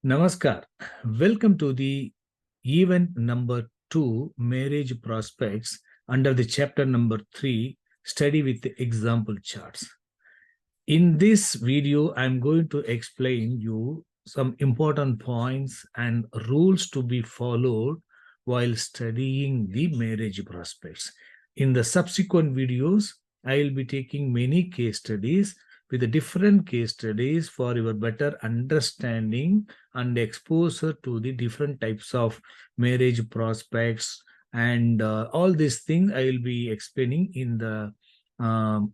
Namaskar. Welcome to the event number 2, Marriage Prospects, under the chapter number 3, Study with the Example Charts. In this video, I'm going to explain you some important points and rules to be followed while studying the marriage prospects. In the subsequent videos, I will be taking many case studies with the different case studies for your better understanding and exposure to the different types of marriage prospects, and all these things I will be explaining in the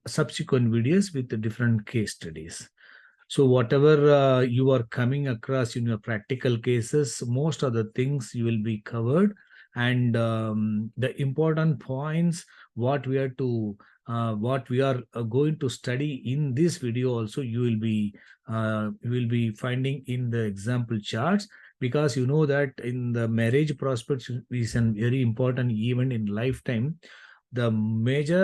subsequent videos with the different case studies. So whatever you are coming across in your practical cases, most of the things you will be covered, and the important points what we are going to study in this video also you will be finding in the example charts, because you know that in the marriage prospects is a very important event in lifetime. The majority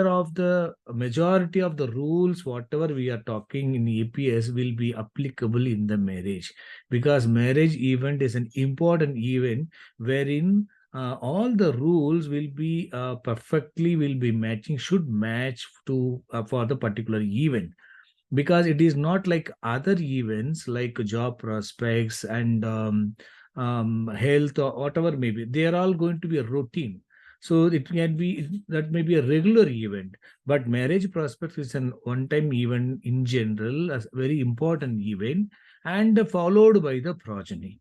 of the rules whatever we are talking in EPS will be applicable in the marriage, because marriage event is an important event wherein all the rules will be perfectly will be matching, should match to for the particular event, because it is not like other events like job prospects and health or whatever maybe. They are all going to be a routine. So it can be that may be a regular event, but marriage prospects is an one-time event in general, a very important event, and followed by the progeny.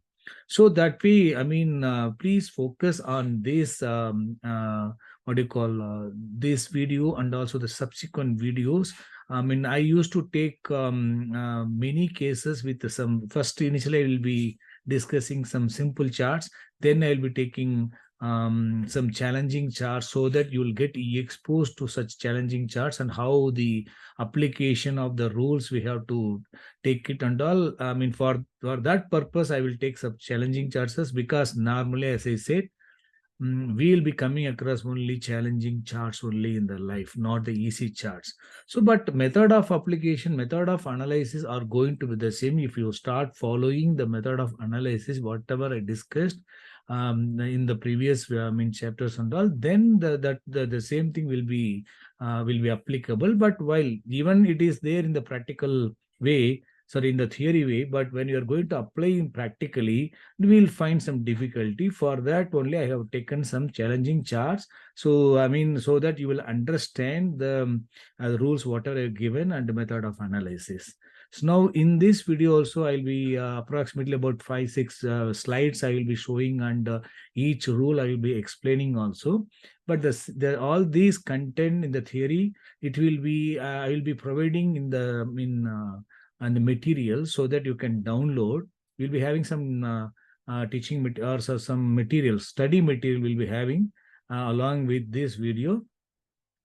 So that way, please focus on this this video and also the subsequent videos. I used to take many cases with some. First, initially, I will be discussing some simple charts. Then I will be taking some challenging charts, so that you will get exposed to such challenging charts and how the application of the rules we have to take it and all. For that purpose, I will take some challenging charts, because normally, as I said, we will be coming across only challenging charts only in the life, not the easy charts. So, but method of application, method of analysis are going to be the same. If you start following the method of analysis, whatever I discussed in the previous chapters and all, then the same thing will be applicable. But while even it is there in the practical way, sorry, in the theory way, but when you are going to apply in practically, we will find some difficulty. For that only I have taken some challenging charts. So so that you will understand the rules whatever I have given and the method of analysis. So now in this video also I'll be approximately about 5-6 slides I will be showing, and each rule I will be explaining also. But all these content in the theory, it will be I will be providing in the and the material, so that you can download. We'll be having some teaching or some material, study material we'll be having along with this video.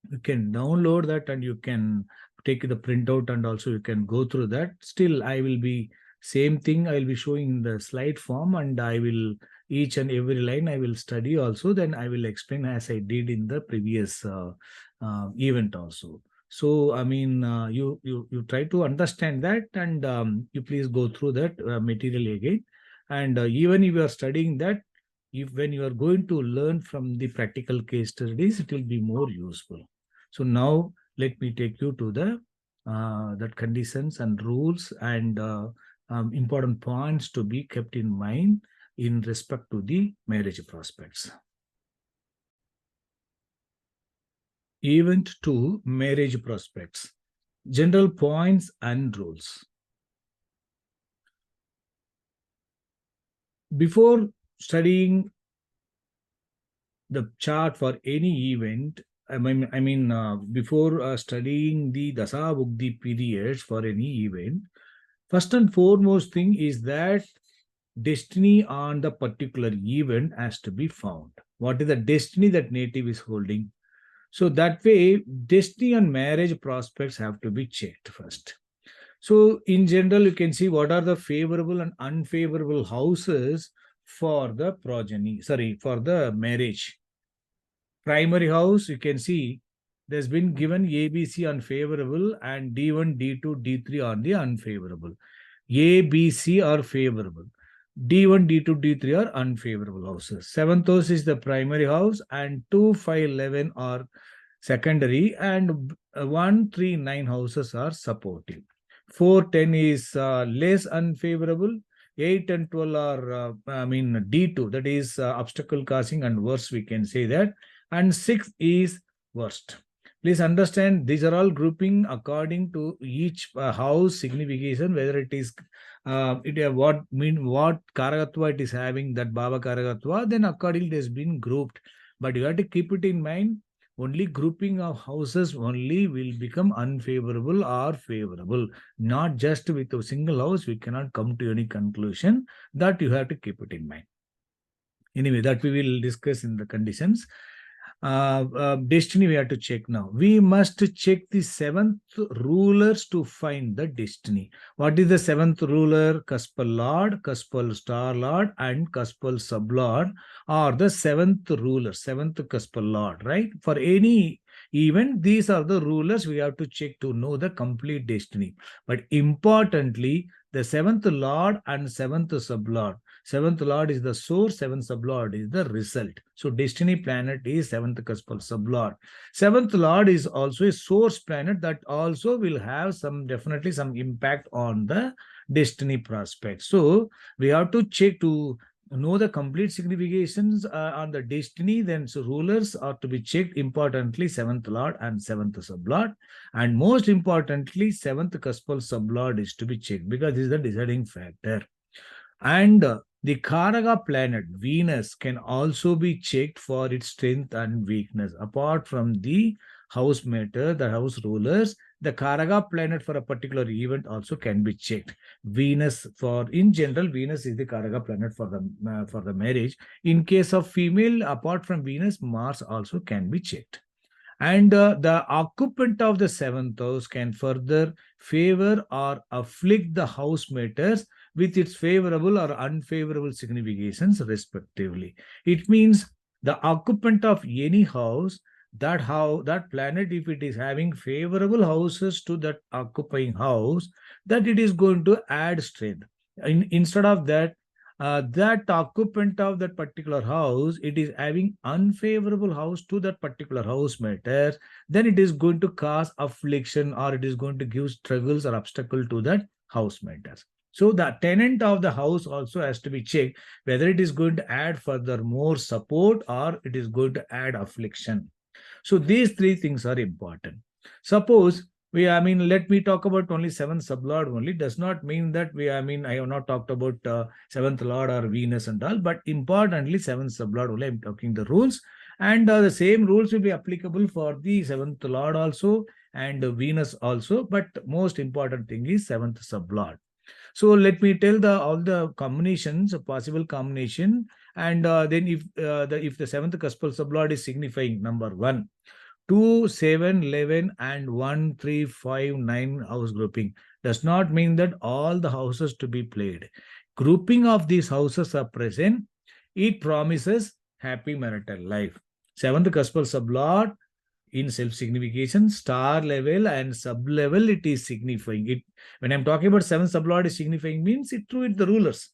You can download that and you can take the printout, and also you can go through that. Still, I will be same thing. I will be showing in the slide form, and I will each and every line I will study also. Then I will explain as I did in the previous event also. So, you try to understand that, and you please go through that material again. And even if you are studying that, when you are going to learn from the practical case studies, it will be more useful. So now let me take you to the that conditions and rules and important points to be kept in mind in respect to the marriage prospects. Event 2, marriage prospects. General points and rules. Before studying the chart for any event, before studying the Dasa Bhuktī periods for any event, first and foremost thing is that destiny on the particular event has to be found. What is the destiny that native is holding? So that way, destiny and marriage prospects have to be checked first. So in general, you can see what are the favorable and unfavorable houses for the for the marriage. Primary house, you can see there's been given ABC on favorable and D1, D2, D3 on the unfavorable. A, B, C are favorable. D1, D2, D3 are unfavorable houses. Seventh house is the primary house, and 2, 5, 11 are secondary, and 1, 3, 9 houses are supportive. 4, 10 is less unfavorable. 8 and 12 are, D2, that is obstacle causing and worse, we can say that. And 6 is worst. Please understand, these are all grouping according to each house signification, whether it is what Karagatva it is having, that Baba Karagatva, then accordingly it has been grouped. But you have to keep it in mind, only grouping of houses only will become unfavorable or favorable. Not just with a single house, we cannot come to any conclusion. That you have to keep it in mind. Anyway, that we will discuss in the conditions. Destiny we have to check now. We must check the seventh rulers to find the destiny. What is the seventh ruler? Cuspal Lord, Cuspal Star Lord, and Cuspal Sublord are the seventh ruler, seventh Cuspal Lord, right? For any event, these are the rulers we have to check to know the complete destiny. But importantly, the seventh Lord and seventh Sublord. Seventh Lord is the source, seventh sublord is the result. So destiny planet is seventh cuspal sublord. Seventh Lord is also a source planet that also will have definitely some impact on the destiny prospect. So we have to check to know the complete significations on the destiny. Then so rulers are to be checked, importantly seventh Lord and seventh sublord, and most importantly seventh cuspal sublord is to be checked, because this is the deciding factor. And the Karaka planet, Venus, can also be checked for its strength and weakness. Apart from the house matter, the house rulers, the Karaka planet for a particular event also can be checked. Venus, in general, Venus is the Karaka planet for the marriage. In case of female, apart from Venus, Mars also can be checked. And the occupant of the seventh house can further favor or afflict the house matters with its favorable or unfavorable significations respectively. It means the occupant of any house, that planet, if it is having favorable houses to that occupying house, that it is going to add strength. Instead of that, that occupant of that particular house, it is having unfavorable house to that particular house matter, then it is going to cause affliction, or it is going to give struggles or obstacle to that house matters. So the tenant of the house also has to be checked, whether it is going to add further more support or it is going to add affliction. So these three things are important. Suppose let me talk about only seventh sublord only. Does not mean that I have not talked about seventh lord or Venus and all, but importantly seventh sublord only I'm talking the rules. And the same rules will be applicable for the seventh lord also and Venus also, but most important thing is seventh sublord. So let me tell all the combinations, possible combination, and then if the seventh cuspal sublord is signifying number 1, 2, 7, 11, and 1, 3, 5, 9 house grouping, does not mean that all the houses to be played. Grouping of these houses are present. It promises happy marital life. Seventh cuspal sublord in self-signification, star level and sub-level, it is signifying. It when I'm talking about seven sublord is signifying means it through it the rulers.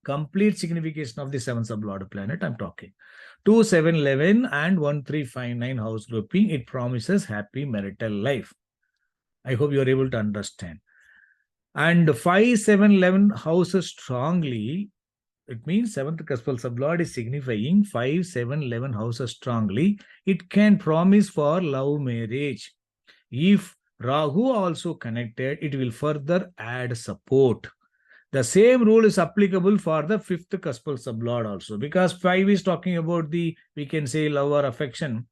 Complete signification of the seven sublord planet I'm talking. 2, 7, 11 and 1, 3, 5, 9 house grouping, it promises happy marital life. I hope you are able to understand. And 5, 7, 11 houses strongly, it means seventh cuspal sublord is signifying 5, 7, 11 houses strongly. It can promise for love marriage. If Rahu also connected, it will further add support. The same rule is applicable for the fifth cuspal sublord also, because 5 is talking about we can say love or affection,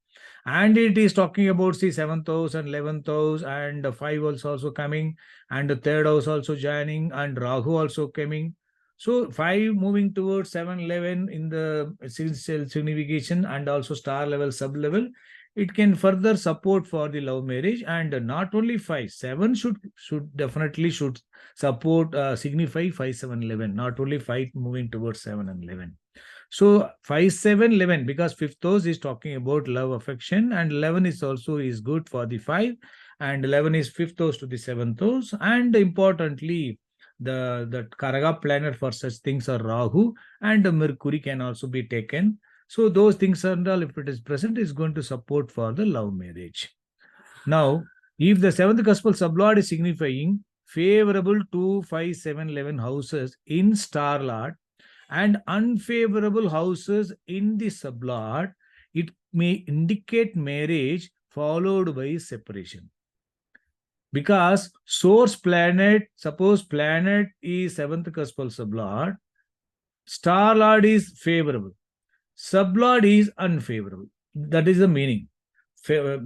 and it is talking about the 7th house and 11th house, and 5 also coming, and the 3rd house also joining, and Rahu also coming. So 5 moving towards 7, 11 in the signification, and also star level, sub level, it can further support for the love marriage. And not only 5, 7 should definitely support, signify 5, 7, 11, not only 5 moving towards 7 and 11. So 5, 7, 11, because fifth house is talking about love, affection, and 11 is also is good for the 5, and 11 is fifth house to the 7th house. And importantly, The Karaga planet for such things are Rahu, and Mercury can also be taken. So those things and all, if it is present, is going to support for the love marriage. Now, if the seventh cuspal sublord is signifying favorable 2, 5, 7, 11 houses in star lord and unfavorable houses in the sublord, it may indicate marriage followed by separation. Because source planet, suppose planet is seventh cuspal sublord, star lord is favorable, sublord is unfavorable. That is the meaning.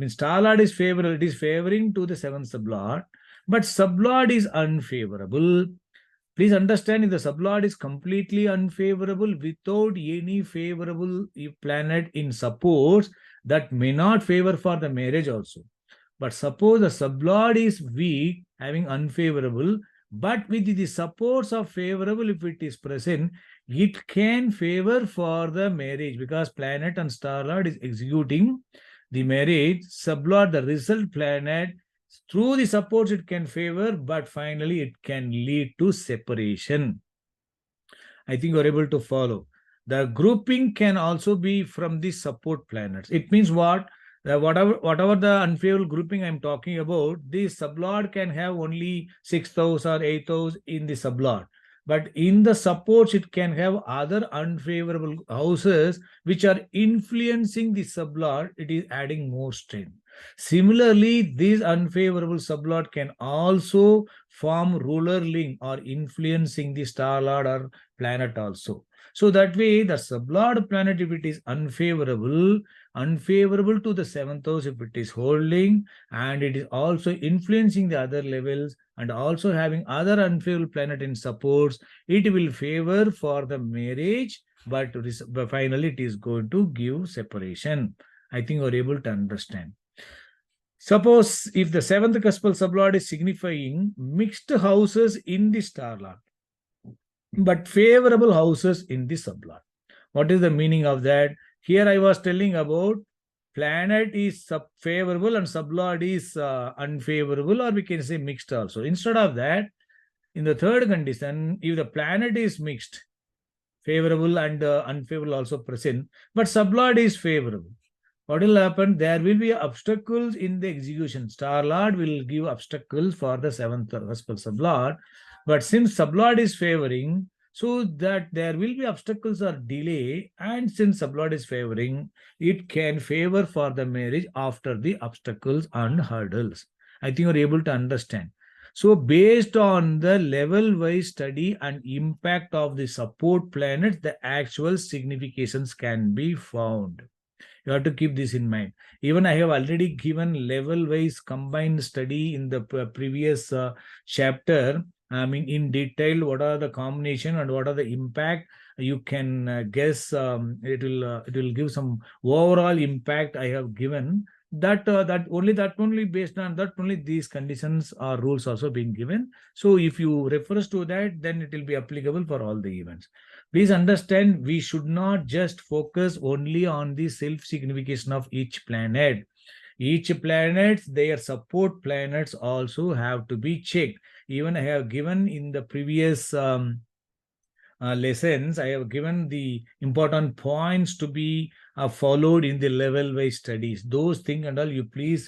Star lord is favorable, it is favoring to the seventh sublord, but sublord is unfavorable. Please understand, if the sublord is completely unfavorable without any favorable planet in supports, that may not favor for the marriage also. But suppose the sublord is weak, having unfavorable, but with the supports of favorable, if it is present, it can favor for the marriage, because planet and star lord is executing the marriage. Sublord, the result planet, through the supports it can favor, but finally it can lead to separation. I think you're able to follow. The grouping can also be from the support planets. It means what? Whatever the unfavorable grouping I'm talking about, the sublord can have only 6th house or 8th house in the sublord. But in the supports, it can have other unfavorable houses which are influencing the sublord. It is adding more strength. Similarly, these unfavorable sublord can also form ruler link or influencing the star lord or planet also. So that way, the sublord planet, if it is unfavorable to the seventh house, if it is holding, and it is also influencing the other levels and also having other unfavorable planet in supports, it will favor for the marriage, but finally it is going to give separation. I think you're able to understand. Suppose if the seventh cuspal sublord is signifying mixed houses in the star lord, but favorable houses in the sublord. What is the meaning of that? Here I was telling about planet is favorable and sublord is unfavorable, or we can say mixed also. Instead of that, in the third condition, if the planet is mixed, favorable and unfavorable also present, but sublord is favorable, what will happen? There will be obstacles in the execution. Star lord will give obstacles for the seventh cuspal sublord, but since sublord is favoring, so that there will be obstacles or delay, and since sublord is favoring, it can favor for the marriage after the obstacles and hurdles. I think you're able to understand. So based on the level-wise study and impact of the support planets, the actual significations can be found. You have to keep this in mind. Even I have already given level-wise combined study in the previous chapter. I mean, in detail, what are the combination and what are the impact? You can guess. It will give some overall impact I have given. That only based on that only these conditions or rules also being given. So if you refers to that, then it will be applicable for all the events. Please understand, we should not just focus only on the self-signification of each planet. Each planet, their support planets also have to be checked. Even I have given in the previous lessons, I have given the important points to be followed in the level-wise studies. Those things and all, you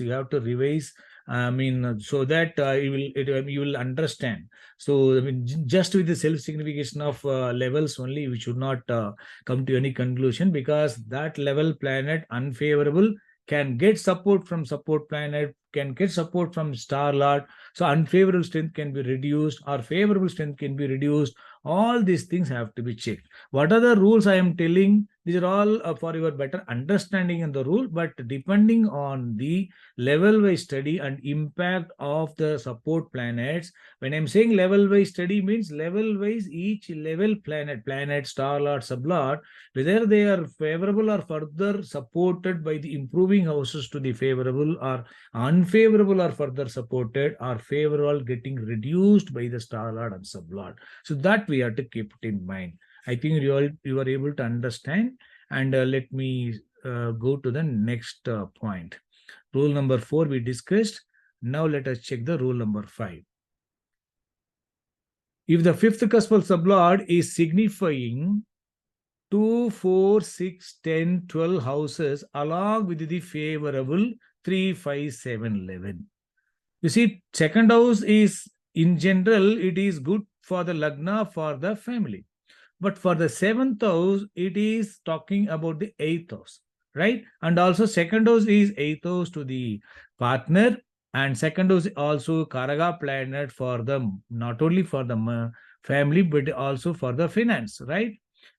have to revise. I mean, so that you will understand. So, I mean, just with the self-signification of levels only, we should not come to any conclusion, because that level planet unfavorable can get support from support planet, can get support from star lord. So unfavorable strength can be reduced or favorable strength can be reduced. All these things have to be checked. What are the rules I am telling? These are all for your better understanding in the rule, but depending on the level-wise study and impact of the support planets. When I'm saying level-wise study, means level-wise each level planet, star lord, sublord, whether they are favorable or further supported by the improving houses to the favorable, or unfavorable or further supported, or favorable getting reduced by the star lord and sublord. So that we have to keep it in mind. I think you are able to understand. And let me go to the next point. Rule number 4 we discussed. Now let us check the rule number 5. If the fifth cuspal sublord is signifying 2, 4, 6, 10, 12 houses along with the favorable 3, 5, 7, 11. You see, second house is, in general, it is good for the lagna, for the family. But for the seventh house, it is talking about the eighth house, right? And also second house is eighth house to the partner, and second house also Karaga planet for the, not only for the family, but also for the finance, right?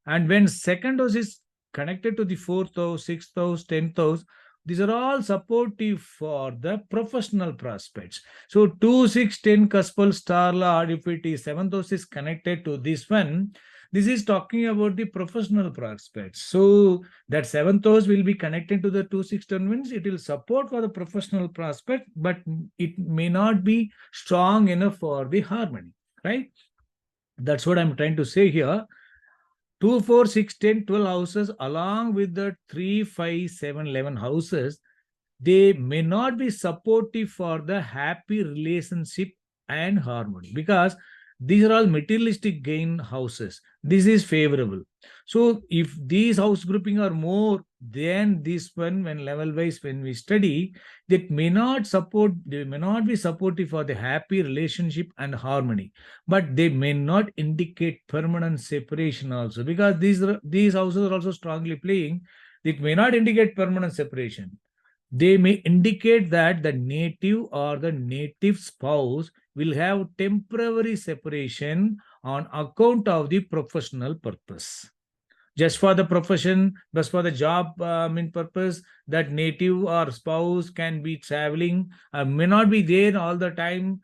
And when second house is connected to the fourth house, sixth house, 10th house, these are all supportive for the professional prospects. So 2, 6, 10 cuspal star lord, if it is seventh house is connected to this one, this is talking about the professional prospects. So that seventh house will be connected to the 2, 6, 10 means it will support for the professional prospect, but it may not be strong enough for the harmony, right? That's what I'm trying to say here. 2, 4, 6, 10, 12 houses along with the 3, 5, 7, 11 houses, they may not be supportive for the happy relationship and harmony, because these are all materialistic gain houses. This is favorable. So if these house grouping are more than this one, when level wise, when we study, that may not support, they may not be supportive for the happy relationship and harmony, but they may not indicate permanent separation also, because these houses are also strongly playing. It may not indicate permanent separation. They may indicate that the native or the native spouse will have temporary separation on account of the professional purpose. Just for the profession, just for the job purpose, that native or spouse can be traveling, may not be there all the time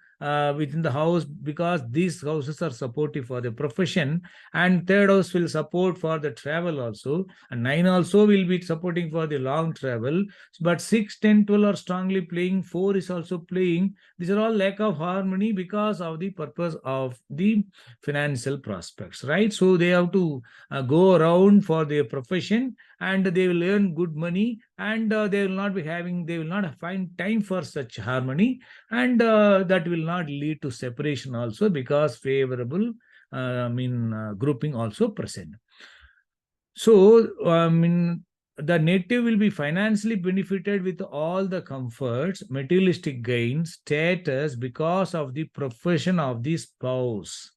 within the house, because these houses are supportive for the profession, and third house will support for the travel also, and 9 also will be supporting for the long travel. But 6, 10, 12 are strongly playing, 4 is also playing. These are all lack of harmony because of the purpose of the financial prospects, right? So they have to go around for their profession, and they will earn good money, and they will not find time for such harmony, and that will not lead to separation also, because favorable grouping also present. So the native will be financially benefited with all the comforts, materialistic gains, status, because of the profession of the spouse,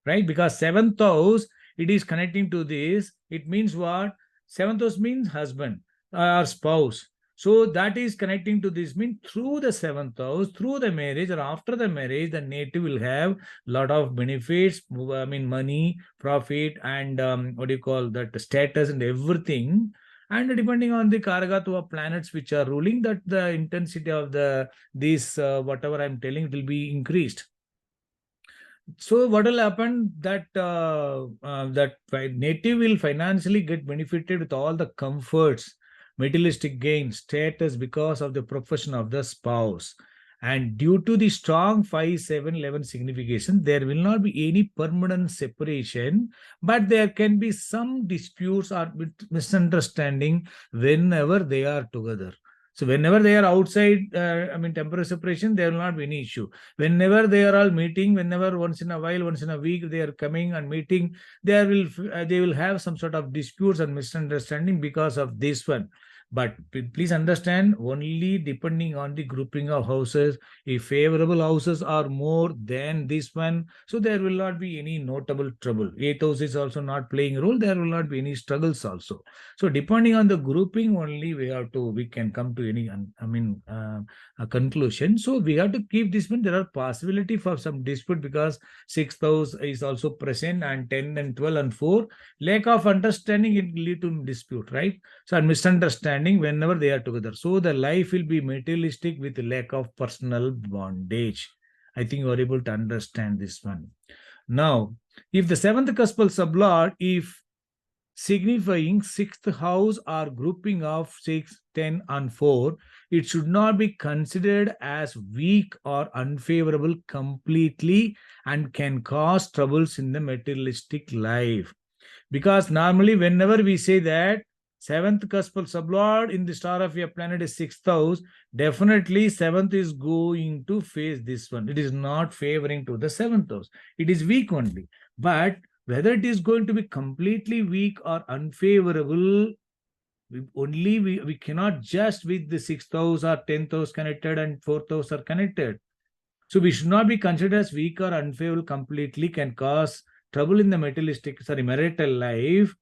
right? Because seventh house, it is connecting to this. It means what? Seventh house means husband or spouse. So that is connecting to this, means through the seventh house, through the marriage or after the marriage, the native will have a lot of benefits, money, profit, and what do you call that, status and everything. And depending on the Karagatua planets which are ruling, that the intensity of this whatever I'm telling, it will be increased. So what will happen, that that native will financially get benefited with all the comforts, materialistic gain, status, because of the profession of the spouse. And due to the strong 5, 7, 11 signification, there will not be any permanent separation, but there can be some disputes or misunderstanding whenever they are together. So whenever they are outside, temporary separation, there will not be any issue. Whenever they are all meeting, whenever once in a while, once in a week, they are coming and meeting, they will have some sort of disputes and misunderstanding because of this one. But please understand, only depending on the grouping of houses, if favorable houses are more than this one, so there will not be any notable trouble. Eighth house is also not playing a role, there will not be any struggles also. So depending on the grouping only, we can come to any a conclusion. So we have to keep this one. There are possibility for some dispute, because sixth house is also present, and 10 and 12 and 4, lack of understanding, it lead to dispute, right? So misunderstanding whenever they are together. So the life will be materialistic with lack of personal bondage. I think you are able to understand this one. Now, if the seventh cuspal sublord, if signifying sixth house or grouping of 6, 10, and 4, it should not be considered as weak or unfavorable completely, and can cause troubles in the materialistic life. Because normally, whenever we say that seventh cuspal sublord in the star of your planet is sixth house, definitely seventh is going to face this one. It is not favoring to the seventh house. It is weak only. But whether it is going to be completely weak or unfavorable, we cannot just with the sixth house or 10th house connected and fourth house are connected. So we should not be considered as weak or unfavorable completely, can cause trouble in the marital life.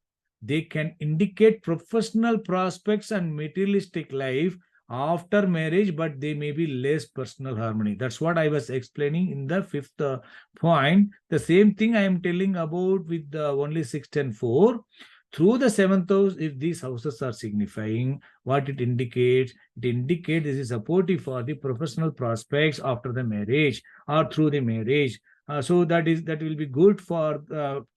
They can indicate professional prospects and materialistic life after marriage, but they may be less personal harmony. That's what I was explaining in the fifth point. The same thing I am telling about with the only 6, 10, 4. Through the seventh house, if these houses are signifying, what it indicates this is supportive for the professional prospects after the marriage or through the marriage. So that will be good for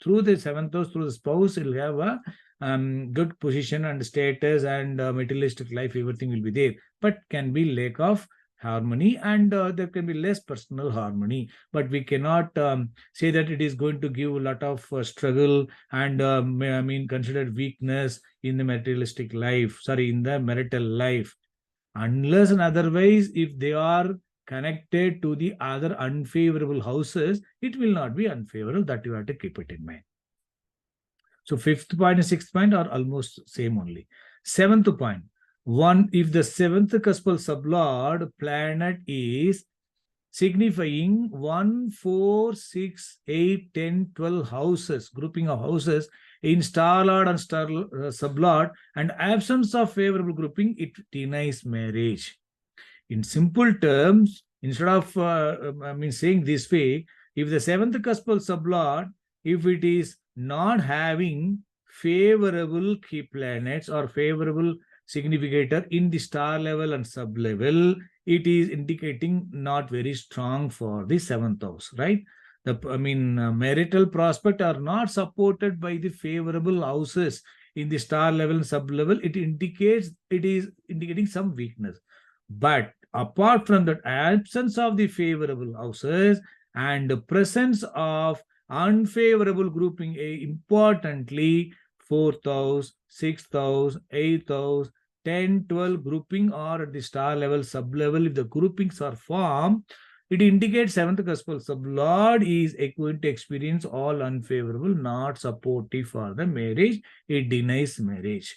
through the seventh house, through the spouse, it will have a good position and status and materialistic life, everything will be there, but can be lack of harmony, and there can be less personal harmony. But we cannot say that it is going to give a lot of struggle and considered weakness in the materialistic life, in the marital life, unless and otherwise if they are connected to the other unfavorable houses, it will not be unfavorable. That you have to keep it in mind. So fifth point and sixth point are almost same only. Seventh point, if the seventh cuspal sublord planet is signifying 1, 4, 6, 8, 10, 12 houses, grouping of houses in star lord and star sublord, and absence of favorable grouping, it denies marriage. In simple terms, instead of saying this way, if the seventh cuspal sublord, if it is not having favorable key planets or favorable significator in the star level and sub level, it is indicating not very strong for the seventh house, right? Marital prospect are not supported by the favorable houses in the star level and sub level. It is indicating some weakness. But apart from that, absence of the favorable houses and the presence of unfavorable grouping, importantly, fourth house, sixth house, eighth house, 10, 12 grouping or at the star level, sub level, if the groupings are formed, it indicates seventh cuspal sublord is going to experience all unfavorable, not supportive for the marriage. It denies marriage.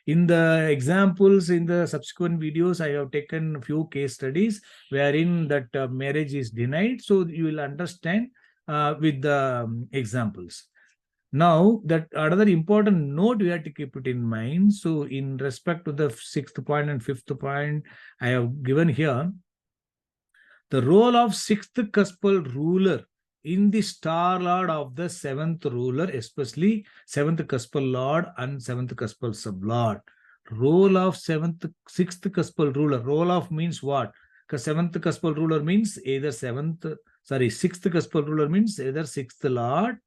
In the examples in the subsequent videos, I have taken a few case studies wherein that marriage is denied. So you will understand with the examples. Now, that another important note we have to keep it in mind. So in respect to the sixth point and fifth point, I have given here the role of sixth cuspal ruler in the star lord of the seventh ruler, especially seventh cuspal lord and seventh cuspal sublord. Role of sixth cuspal ruler. Role of means what? Because seventh cuspal ruler means either sixth cuspal ruler means either sixth lord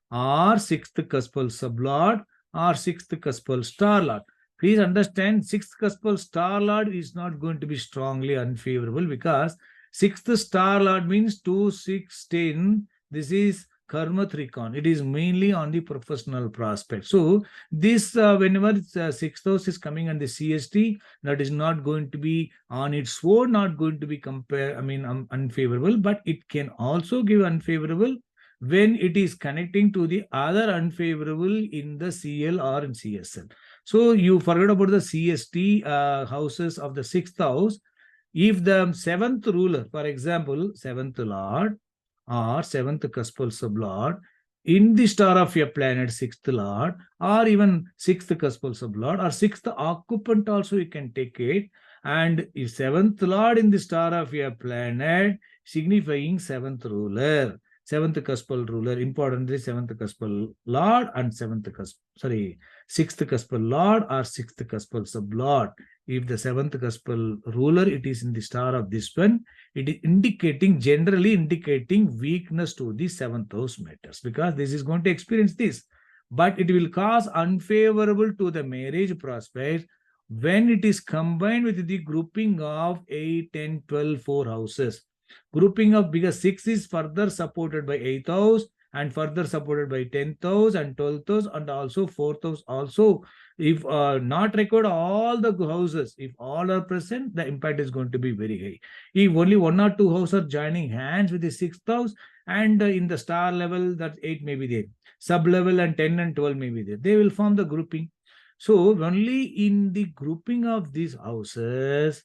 or sixth cuspal sublord or sixth cuspal star lord. Please understand, sixth cuspal star lord is not going to be strongly unfavorable, because sixth star lord means 2, 6, 10. This is karma trikon. It is mainly on the professional prospect. So this whenever sixth house is coming on the CST, that is not going to be on its own, not going to be unfavorable, but it can also give unfavorable when it is connecting to the other unfavorable in the CL or in CSL. So you forget about the CST houses of the sixth house. If the seventh ruler, for example, seventh lord or seventh cuspal sublord in the star of your planet, sixth lord, or even sixth cuspal sublord or sixth occupant also, you can take it. And if seventh lord in the star of your planet, signifying seventh ruler, seventh cuspal ruler, importantly seventh cuspal lord and sixth cuspal lord or sixth cuspal sublord. If the seventh cuspal ruler, it is in the star of this one, it is generally indicating weakness to the seventh house matters, because this is going to experience this. But it will cause unfavorable to the marriage prospects when it is combined with the grouping of 8, 10, 12, 4 houses. Grouping of, because 6 is further supported by 8th house and further supported by 10th house and 12th house and also 4th house also. If not record all the houses, if all are present, the impact is going to be very high. If only one or two houses are joining hands with the 6th house, and in the star level, that 8 may be there. Sub level and 10 and 12 may be there. They will form the grouping. So only in the grouping of these houses,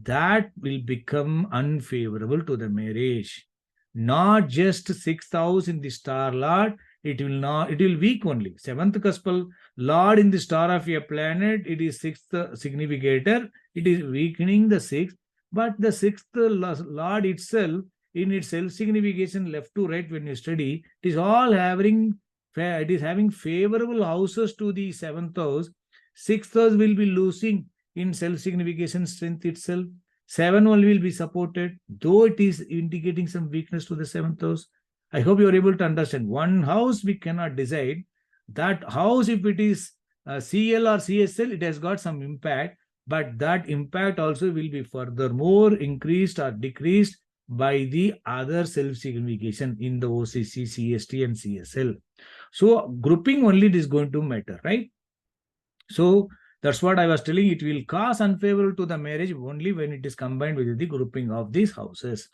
that will become unfavorable to the marriage. Not just 6th house in the star lord, it will not, it will weak only. 7th cuspal lord in the star of a planet, it is 6th significator, it is weakening the 6th, but the 6th lord itself, in its self signification left to right when you study, it is all having, it is having favorable houses to the 7th house. 6th house will be losing in self-signification strength itself. 7 only will be supported, though it is indicating some weakness to the 7th house. I hope you are able to understand. One house we cannot decide. That house, if it is CL or CSL, it has got some impact, but that impact also will be furthermore increased or decreased by the other self-signification in the OCC, CST, and CSL. So grouping only is going to matter, right? So that's what I was telling. It will cause unfavorable to the marriage only when it is combined with the grouping of these houses.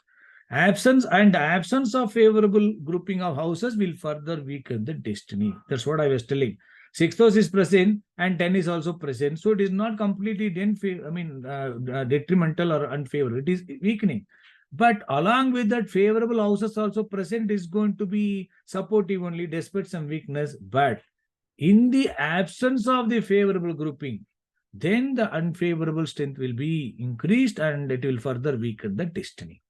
Absence of favorable grouping of houses will further weaken the destiny. That's what I was telling. 6th house is present and 10 is also present. So it is not completely detrimental or unfavorable. It is weakening. But along with that, favorable houses also present is going to be supportive only despite some weakness. But in the absence of the favorable grouping, then the unfavorable strength will be increased and it will further weaken the destiny.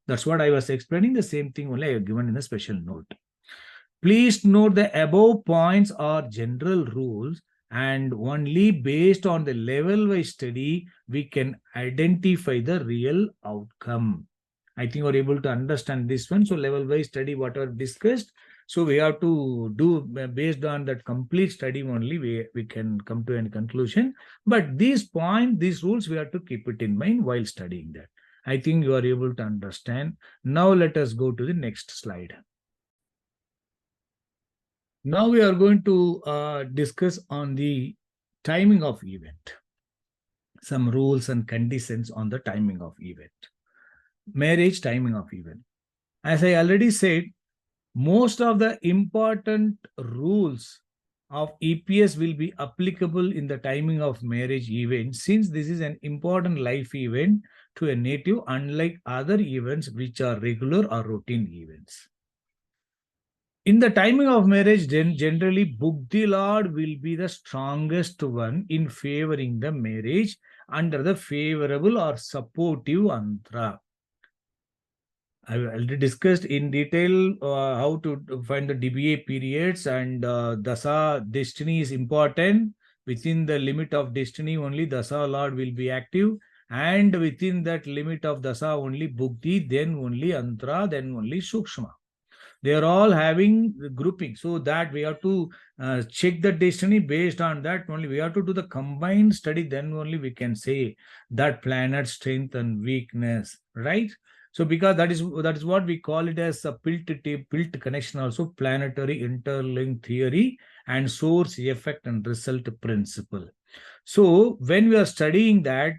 That's what I was explaining. The same thing only I have given in a special note. Please note the above points are general rules, and only based on the level-wise study, we can identify the real outcome. I think you're able to understand this one. So level-wise study, whatever discussed, so we have to do based on that complete study only, we can come to a conclusion. But these points, these rules, we have to keep it in mind while studying that. I think you are able to understand. Now let us go to the next slide. Now we are going to discuss on the timing of event. Some rules and conditions on the timing of event. Marriage timing of event. As I already said, most of the important rules of EPS will be applicable in the timing of marriage event, since this is an important life event to a native, unlike other events which are regular or routine events. In the timing of marriage, then generally Buddhi Lord will be the strongest one in favoring the marriage under the favorable or supportive antra. I already discussed in detail how to find the DBA periods, and Dasa destiny is important. Within the limit of destiny, only Dasa Lord will be active, and within that limit of Dasa, only Buddhi, then only Antra, then only Sukshma. They are all having the grouping, so that we have to check the destiny. Based on that only we have to do the combined study, then only we can say that planet strength and weakness, right? So because that is what we call it as a pilt connection, also planetary interlink theory and source effect and result principle. So when we are studying that,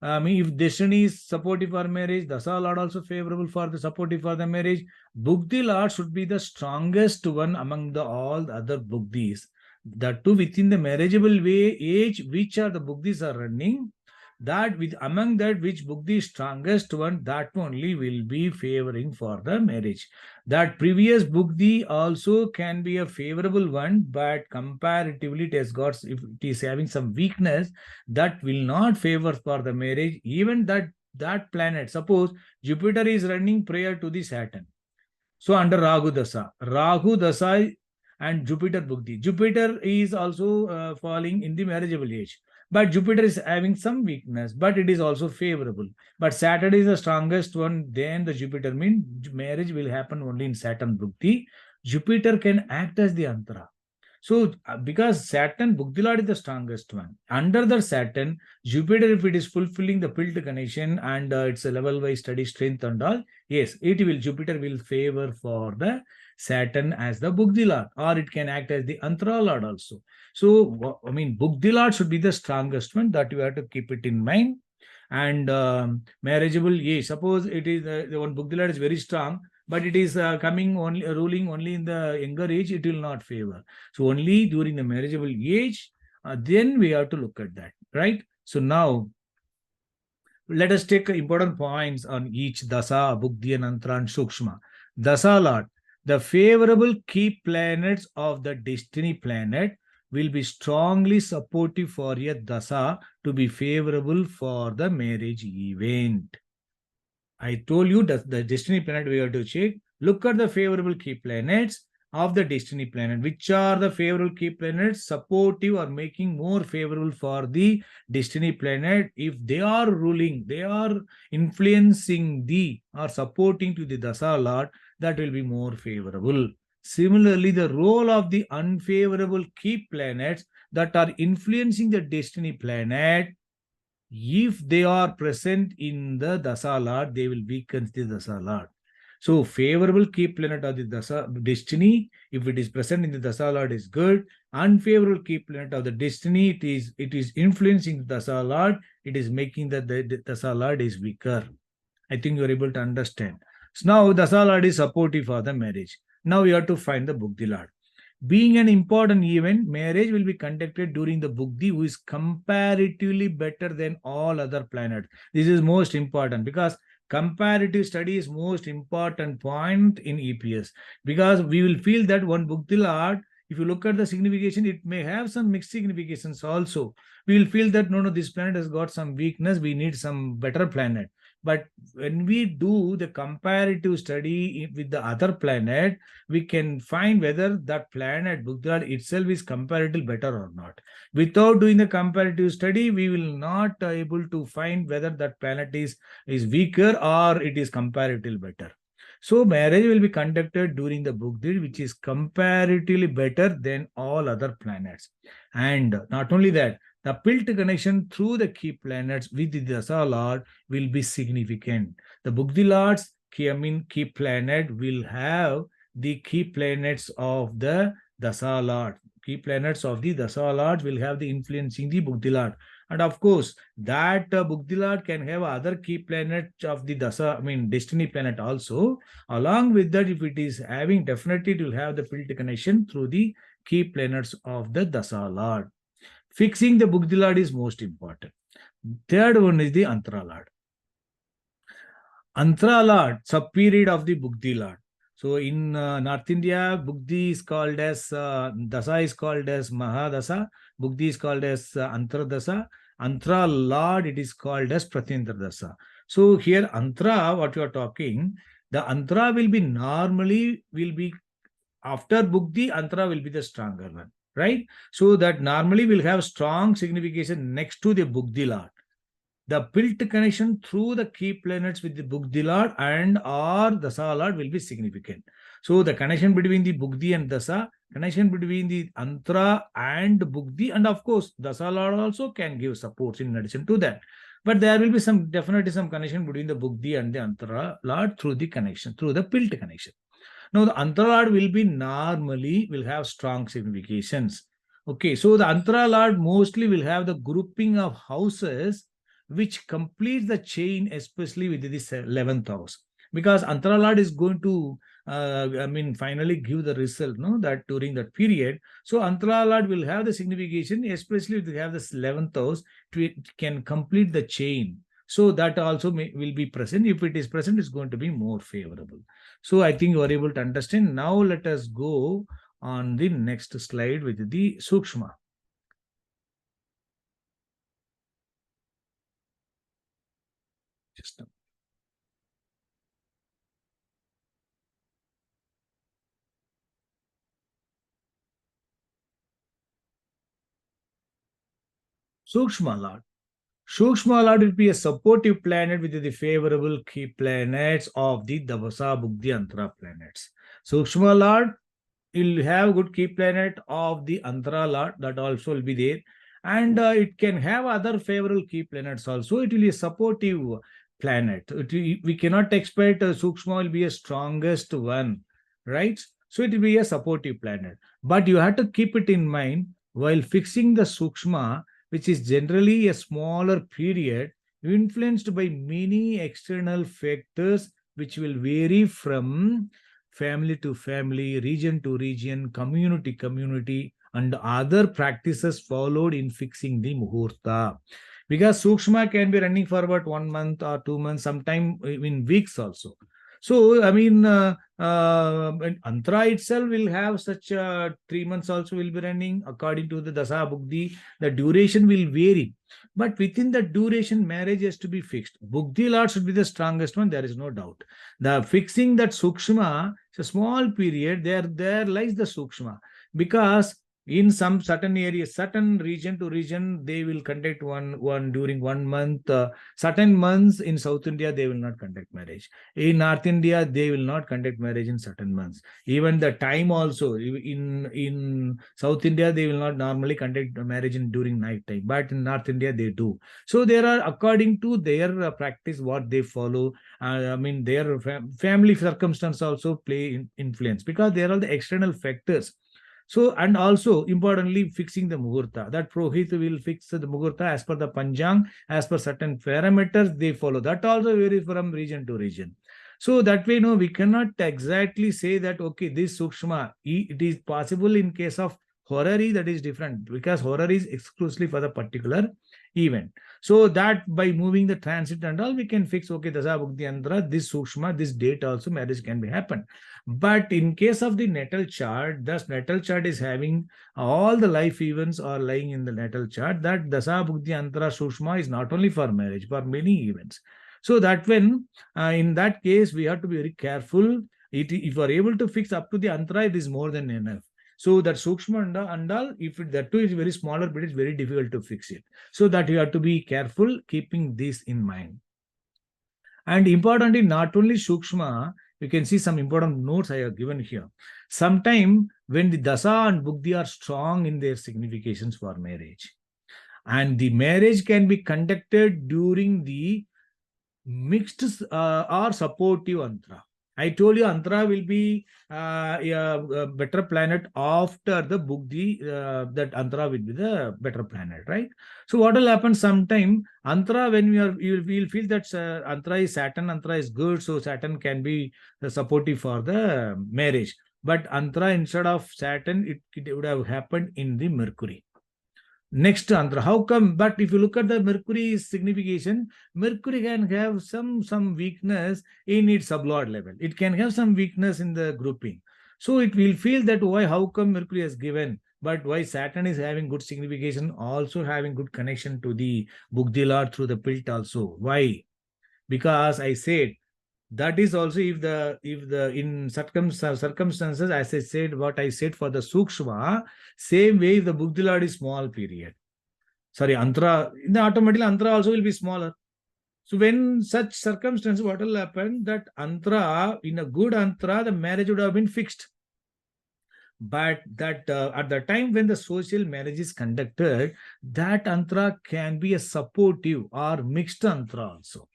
if destiny is supportive for marriage, Dasa Lord also favorable for the supportive for the marriage, Buddhi Lord should be the strongest one among the all the other Buddhis. That too within the marriageable age, which are the Buddhis are running, that with among that which Buddhi is strongest one, that only will be favoring for the marriage. That previous Buddhi also can be a favorable one, but comparatively it has got, if it is having some weakness, that will not favor for the marriage. Even that planet, suppose Jupiter is running prior to the Saturn. So under Rahu Dasa and Jupiter Buddhi. Jupiter is also falling in the marriageable age. But Jupiter is having some weakness, but it is also favorable. But Saturn is the strongest one, then the Jupiter means marriage will happen only in Saturn Buddhi. Jupiter can act as the Antara. So because Saturn, Buddhi Lord is the strongest one. Under the Saturn, Jupiter, if it is fulfilling the pilt connection and it's a level-wise study strength and all, yes, Jupiter will favor for the Saturn as the Buddhi Lord, or it can act as the Antara Lord also. So, I mean, Buddhi Lord should be the strongest one, that you have to keep it in mind. And marriageable age, suppose it is the one Buddhi Lord is very strong, but it is coming only ruling only in the younger age, it will not favor. So only during the marriageable age, then we have to look at that, right? So now let us take important points on each dasa, Bugdi, and Antara, and Sukshma. Dasa Lord, the favorable key planets of the destiny planet will be strongly supportive for a dasa to be favorable for the marriage event. I told you that the destiny planet we have to check. Look at the favorable key planets of the destiny planet. Which are the favorable key planets supportive or making more favorable for the destiny planet? If they are ruling, they are influencing the or supporting to the Dasa Lord, that will be more favorable. Similarly, the role of the unfavorable key planets that are influencing the destiny planet, if they are present in the Dasa Lord, they will weaken the Dasa Lord. So favorable key planet of the Dasa destiny, if it is present in the Dasa Lord, is good. Unfavorable key planet of the destiny, it is influencing the Dasa Lord, it is making the Dasa Lord is weaker. I think you are able to understand. So now Dasa Lord is supportive for the marriage. Now you have to find the Buddhi Lord. Being an important event, marriage will be conducted during the Buddhi, who is comparatively better than all other planets. This is most important because comparative study is most important point in EPS, because we will feel that one Buddhi Lord, if you look at the signification, it may have some mixed significations also. We will feel that no, this planet has got some weakness, we need some better planet. But when we do the comparative study with the other planet, we can find whether that planet Buddha itself is comparatively better or not. Without doing the comparative study, we will not able to find whether that planet is weaker or it is comparatively better. So marriage will be conducted during the Buddha, which is comparatively better than all other planets. And not only that, the pilt connection through the key planets with the Dasa Lord will be significant. The Buddhi Lord's key planet will have the key planets of the Dasa Lord. Key planets of the Dasa Lord will have the influencing the Buddhi Lord. And of course, that Buddhi Lord can have other key planets of the destiny planet also. Along with that, if it is having, definitely it will have the field connection through the key planets of the Dasa Lord. Fixing the Buddhi Lord is most important. Third one is the Antara Lord. Antara Lord, sub-period of the Buddhi Lord. So in North India, Buddhi is called as, Dasa is called as Mahadasa, Buddhi is called as Antara Dasa, Antara Lord, it is called as Pratyantara Dasa. So here Antara, what you are talking, the Antara will be after Buddhi, Antara will be the stronger one, right? So that normally will have strong signification next to the Buddhi Lord. The built connection through the key planets with the Buddhi Lord and or Dasa Lord will be significant. So the connection between the Buddhi and Dasa, connection between the Antara and Buddhi, and of course Dasa Lord also can give supports in addition to that. But there will be definitely some connection between the Buddhi and the Antara Lord through the connection, through the built connection. Now the Antara Lord will have strong significations. Okay, so the Antara Lord mostly will have the grouping of houses which completes the chain, especially with this 11th house, because Antara Lord is going to finally give the result, no, that during that period. So Antara Lord will have the signification, especially if they have this 11th house, it can complete the chain. So that also will be present. If it is present, it's going to be more favorable. So I think you are able to understand. Now let us go on the next slide with the Sukshma. Just Sukshma Lord. Sukshma Lord will be a supportive planet with the favorable key planets of the Davasa Buddhi Antara planets. Sukshma Lord will have good key planet of the Antara Lord, that also will be there. And it can have other favorable key planets also. It will be a supportive planet. We cannot expect Sukshma will be a strongest one, right? So it will be a supportive planet. But you have to keep it in mind while fixing the Sukshma, which is generally a smaller period, influenced by many external factors which will vary from family to family, region to region, community community, and other practices followed in fixing the muhurta. Because Sukshma can be running for about 1 month or 2 months, sometime in weeks also. So, I mean, and Antra itself will have such 3 months also will be running according to the Dasa Bugdi. The duration will vary, but within the duration, marriage has to be fixed. Bugdi Lord should be the strongest one, there is no doubt. The fixing that Sukshma, it's a small period, there lies the Sukshma. Because in some certain areas, certain region to region, they will conduct one during 1 month. Certain months in South India, they will not conduct marriage. In North India, they will not conduct marriage in certain months. Even the time also, in South India, they will not normally conduct marriage during night time, but in North India, they do. So there are, according to their practice, what they follow. I mean, their family circumstance also play influence, because there are the external factors. So, and also importantly, fixing the muhurta. That Prohit will fix the muhurta as per the Panjang, as per certain parameters they follow. That also varies from region to region. So that way, no, we cannot exactly say that, okay, this Sukshma, it is possible in case of horary, that is different, because horary is exclusively for the particular event. So that by moving the transit and all, we can fix, okay, Dasa Bhukti Antra, this Sukshma, this date also marriage can be happen. But in case of the natal chart, this natal chart is having all the life events are lying in the natal chart. That Dasa Bhukti Antara Sushma is not only for marriage, for many events. So that when, in that case, we have to be very careful. If you are able to fix up to the Antara, it is more than enough. So that Sukshma and all, if that too is very smaller, but it's very difficult to fix it. So that you have to be careful keeping this in mind. And importantly, not only Sukshma, you can see some important notes I have given here. Sometime when the Dasa and Bugdi are strong in their significations for marriage, and the marriage can be conducted during the mixed or supportive Antra. I told you Antra will be a better planet after the Bugdi, that Antra will be the better planet, right? So what will happen sometime, Antra, when you will feel that Antra is Saturn, Antra is good, so Saturn can be supportive for the marriage. But Antra instead of Saturn, it would have happened in the Mercury. Next Antra, how come? But if you look at the Mercury's signification, Mercury can have some weakness in its sublord level. It can have some weakness in the grouping. So it will feel that why, how come Mercury has given, but why Saturn is having good signification, also having good connection to the Bugdilar through the Pilt also. Why? Because I said that is also if the in circumstances, as I said, what I said for the Sukshma, same way if the Bugdilad is small period. Sorry, Antra, then automatically Antra also will be smaller. So when such circumstances, what will happen, that Antra, in a good Antra, the marriage would have been fixed. But that at the time when the social marriage is conducted, that Antra can be a supportive or mixed Antra also.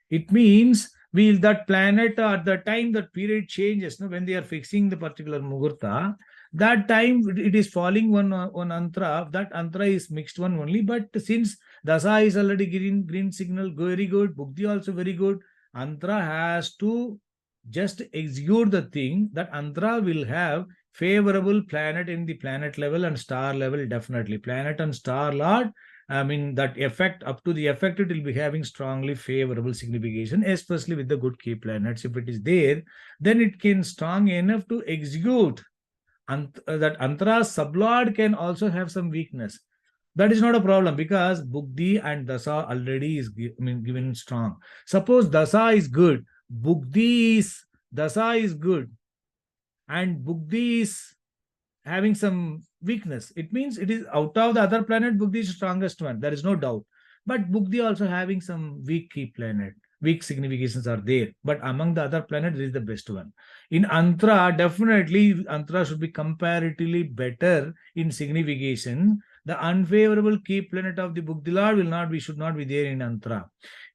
It means will that planet at the time that period changes, no, when they are fixing the particular muhurta, that time it is falling one Antra, that Antra is mixed one only. But since Dasa is already green signal, very good, Bhukti also very good, Antra has to just execute the thing, that Antra will have favorable planet in the planet level and star level, definitely. Planet and star lord, I mean, that effect, up to the effect, it will be having strongly favorable signification, especially with the good key planets. If it is there, then it can strong enough to execute. And that Antara sublord can also have some weakness. That is not a problem, because Bugdi and Dasa already is given strong. Suppose Dasa is good, Dasa is good, and Bugdi is having some weakness. It means it is out of the other planet, Bugdi is the strongest one. There is no doubt. But Bugdi also having some weak key planet. Weak significations are there. But among the other planets, it is the best one. In Antra, definitely Antra should be comparatively better in signification. The unfavorable key planet of the Bugdilar should not be there in Antra.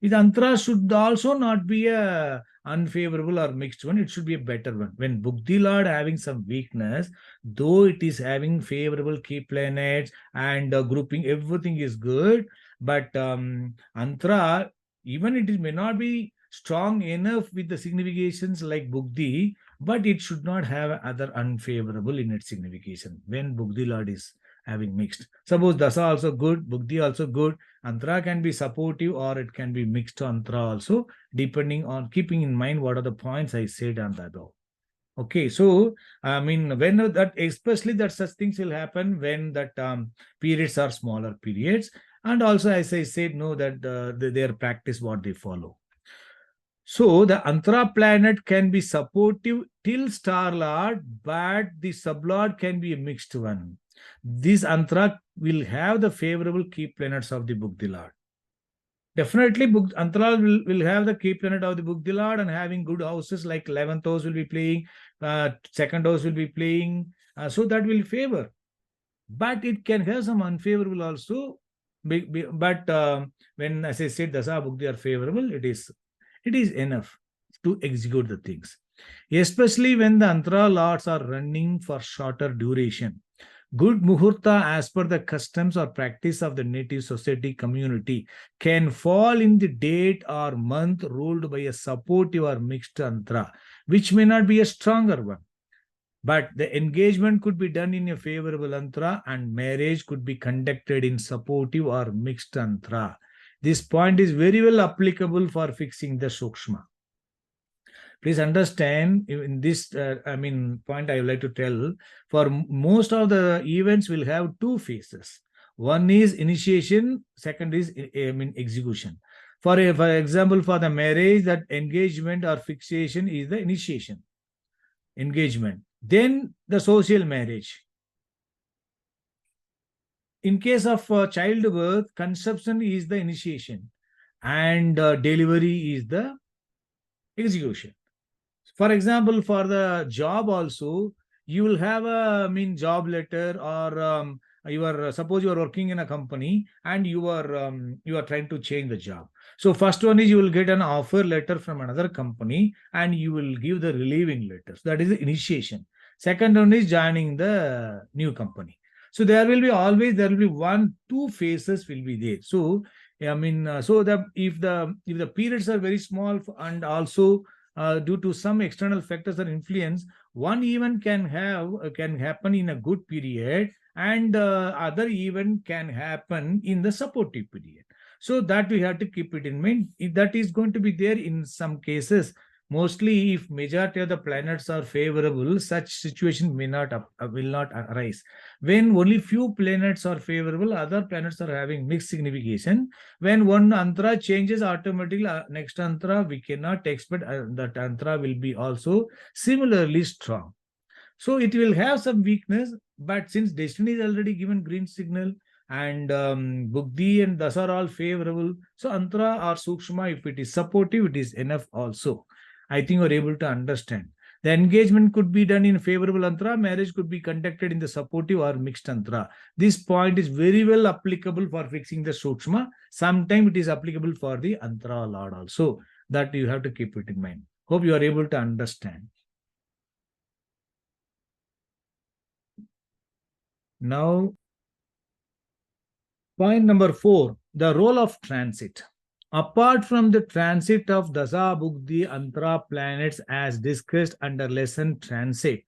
The Antra should also not be a unfavorable or mixed one, it should be a better one. When Buddhi Lord having some weakness, though it is having favorable key planets and grouping, everything is good, but Antra, even it may not be strong enough with the significations like Buddhi, but it should not have other unfavorable in its signification when Buddhi Lord is having mixed. Suppose Dasa also good, Buddhi also good, Antra can be supportive or it can be mixed Antra also, depending on keeping in mind what are the points I said on the above. Okay, so I mean, when that, especially that such things will happen when that periods are smaller periods, and also as I said, no, that their practice what they follow. So the Antara planet can be supportive till Star Lord, but the sublord can be a mixed one. This Antara will have the favorable key planets of the Buddhi Lord. Definitely, Antara will have the key planet of the Buddhi Lord and having good houses like 11th house will be playing, second house will be playing, so that will favor. But it can have some unfavorable also. But when, as I said, Dasa Buddhi are favorable, it is enough to execute the things, especially when the Antara lords are running for shorter duration. Good muhurta as per the customs or practice of the native society community can fall in the date or month ruled by a supportive or mixed Antara, which may not be a stronger one. But the engagement could be done in a favorable Antara and marriage could be conducted in supportive or mixed Antara. This point is very well applicable for fixing the Sukshma. Please understand in this, point I would like to tell, for most of the events will have two phases. One is initiation, second is execution. For example, for the marriage, that engagement or fixation is the initiation, engagement. Then the social marriage. In case of childbirth, conception is the initiation and delivery is the execution. For example, for the job also, you will have a job letter or you are suppose you are working in a company and you are trying to change the job. So first one is you will get an offer letter from another company and you will give the relieving letters. That is the initiation. Second one is joining the new company. So there will be always two phases will be there. So so that if the periods are very small and also due to some external factors or influence, one event can happen in a good period and other event can happen in the supportive period. So that we have to keep it in mind. If that is going to be there in some cases, mostly if majority of the planets are favorable, such situation will not arise. When only few planets are favorable, other planets are having mixed signification. When one Antara changes automatically, next Antara we cannot expect that Antara will be also similarly strong. So it will have some weakness, but since destiny is already given green signal and Buddhi and Dasa are all favorable, so Antara or Sukshma, if it is supportive, it is enough also. I think you're able to understand. The engagement could be done in favorable Antara, marriage could be conducted in the supportive or mixed Antara. This point is very well applicable for fixing the Sukshma. Sometimes it is applicable for the Antara Lord also. That you have to keep it in mind. Hope you are able to understand. Now, point number 4, the role of transit. Apart from the transit of Dasa, Buddhi, Antara planets as discussed under lesson transit,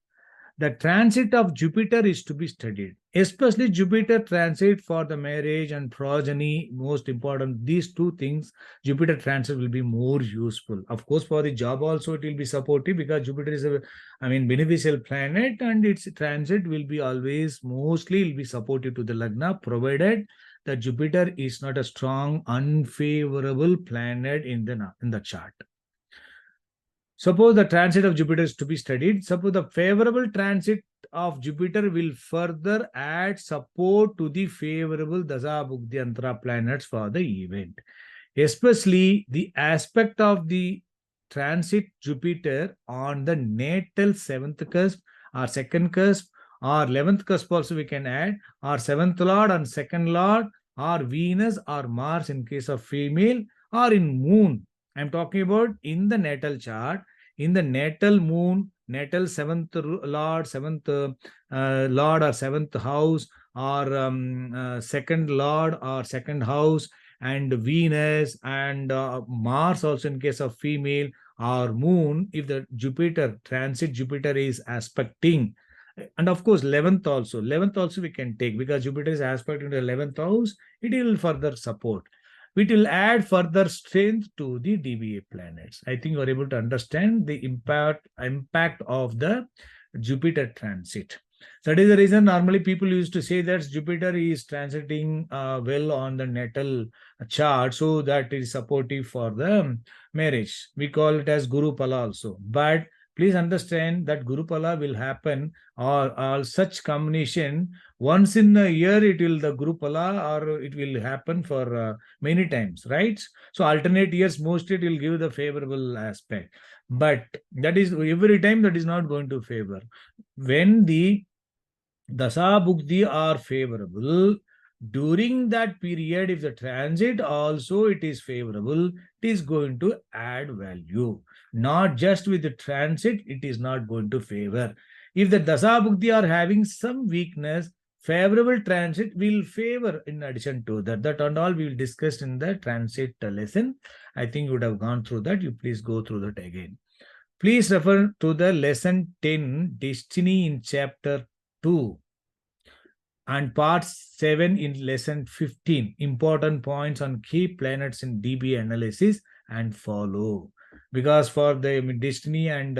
the transit of Jupiter is to be studied, especially Jupiter transit for the marriage and progeny, most important. These two things, Jupiter transit will be more useful. Of course, for the job also it will be supportive because Jupiter is a, beneficial planet and its transit will be always, mostly will be supportive to the Lagna, provided that Jupiter is not a strong, unfavorable planet in the chart. Suppose the transit of Jupiter is to be studied. Suppose the favorable transit of Jupiter will further add support to the favorable Dasa Buddhi Antara planets for the event. Especially the aspect of the transit Jupiter on the natal 7th cusp or 2nd cusp or 11th cusp also we can add, or 7th lord and 2nd lord, or Venus or Mars in case of female, or in moon I'm talking about in the natal chart, in the natal moon, natal seventh lord, lord or seventh house, or second lord or second house, and Venus and Mars also in case of female, or moon if the Jupiter transit Jupiter is aspecting. And of course 11th also we can take, because Jupiter is aspecting the 11th house, it will further support, it will add further strength to the DBA planets. I think you are able to understand the impact of the Jupiter transit. That is the reason normally people used to say that Jupiter is transiting well on the natal chart, so that it is supportive for the marriage. We call it as Guru Pala also. But please understand that Guru Pala will happen, or such combination once in a year, it will the Guru Pala, or it will happen for many times, right? So alternate years, mostly it will give the favorable aspect. But that is every time that is not going to favor. When the Dasa Bhukti are favorable, during that period, if the transit also it is favorable, it is going to add value. Not just with the transit, it is not going to favor. If the Dasa Bhukti are having some weakness, favorable transit will favor in addition to that. That and all we will discuss in the transit lesson. I think you would have gone through that. You please go through that again. Please refer to the lesson 10, Destiny, in chapter 2, and part 7 in lesson 15, important points on key planets in DB analysis, and follow. Because for the destiny and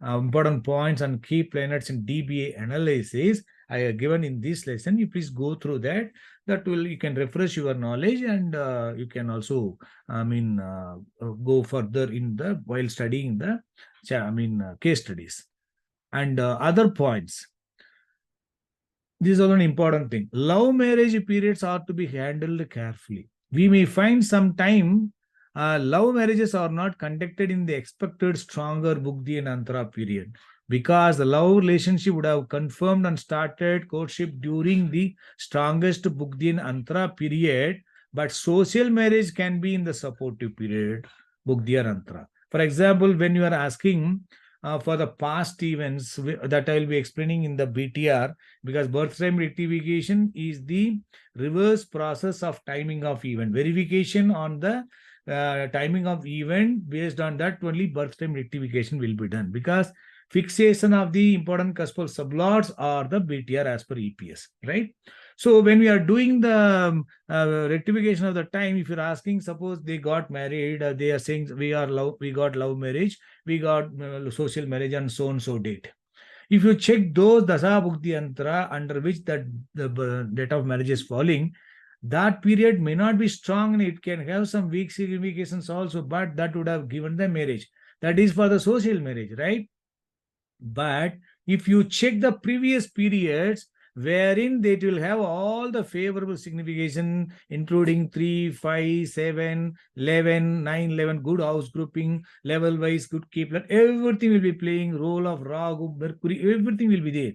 important points on key planets in DBA analysis, I have given in this lesson. You please go through that. That will, you can refresh your knowledge, and you can also, go further in the while studying the, case studies and other points. This is also an important thing. Love marriage periods are to be handled carefully. We may find some time love marriages are not conducted in the expected stronger Bugdi and Antara period, because the love relationship would have confirmed and started courtship during the strongest Bugdi and Antara period, but social marriage can be in the supportive period, Bugdi or Antara. For example, when you are asking for the past events that I will be explaining in the BTR, because birth time rectification is the reverse process of timing of event. Verification on the timing of event, based on that only birth time rectification will be done, because fixation of the important cuspal sublords are the BTR as per EPS, right? So when we are doing the rectification of the time, if you're asking, suppose they got married, they are saying we got love marriage, we got social marriage on so and so date. If you check those Dasa Bhukti Antara under which the date of marriage is falling, that period may not be strong, and it can have some weak significations also, but that would have given the marriage. That is for the social marriage, right? But if you check the previous periods, wherein they will have all the favorable signification, including 3, 5, 7, 11, 9, 11, good house grouping, level wise, good keep, everything will be playing role of Rahu, Mercury, everything will be there.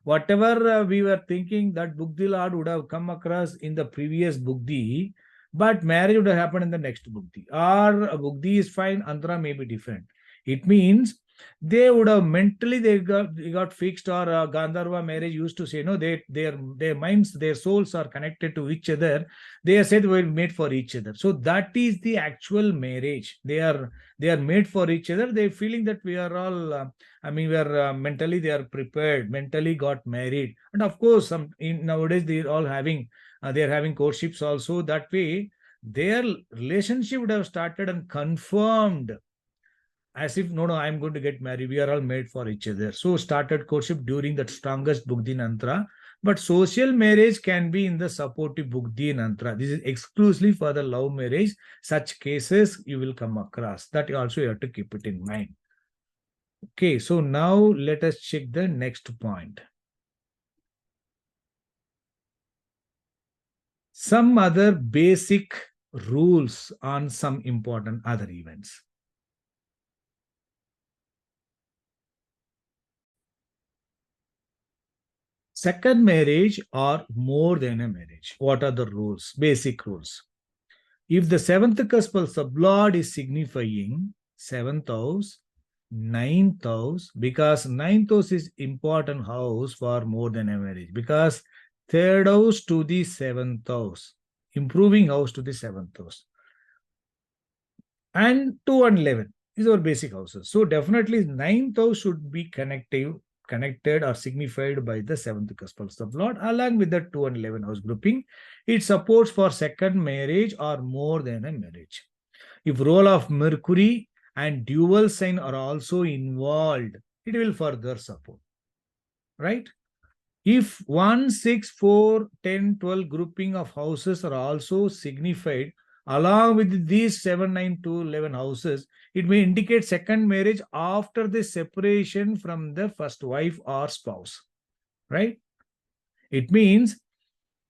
Whatever we were thinking that Bugdi Lord would have come across in the previous Bugdi, but marriage would have happened in the next Bugdi. Or Bugdi is fine, Antara may be different. It means they would have mentally they got fixed, or Gandharva marriage used to say, no, their minds, their souls are connected to each other. They are said we're made for each other. So that is the actual marriage. They are made for each other. They're feeling that we are all we are mentally they are prepared, mentally got married. And of course nowadays they're all having they're having courtships also. That way their relationship would have started and confirmed, as if no, I'm going to get married, we are all made for each other. So started courtship during that strongest Bugdi Nantra. But social marriage can be in the supportive Bugdi Nantra. This is exclusively for the love marriage. Such cases you will come across. That also you have to keep it in mind. Okay, so now let us check the next point. Some other basic rules on some important other events. Second marriage or more than a marriage. What are the rules? Basic rules. If the seventh cuspal sublord is signifying seventh house, ninth house, because ninth house is important house for more than a marriage, because third house to the seventh house, improving house to the seventh house, and 2 and 11 is our basic houses. So definitely ninth house should be connected or signified by the seventh cuspal sublord along with the 2 and 11 house grouping. It supports for second marriage or more than a marriage. If role of Mercury and dual sign are also involved, it will further support, right? If 1, 6, 4, 10, 12 grouping of houses are also signified along with these 7, 9, 2, 11 houses, it may indicate second marriage after the separation from the first wife or spouse, right? It means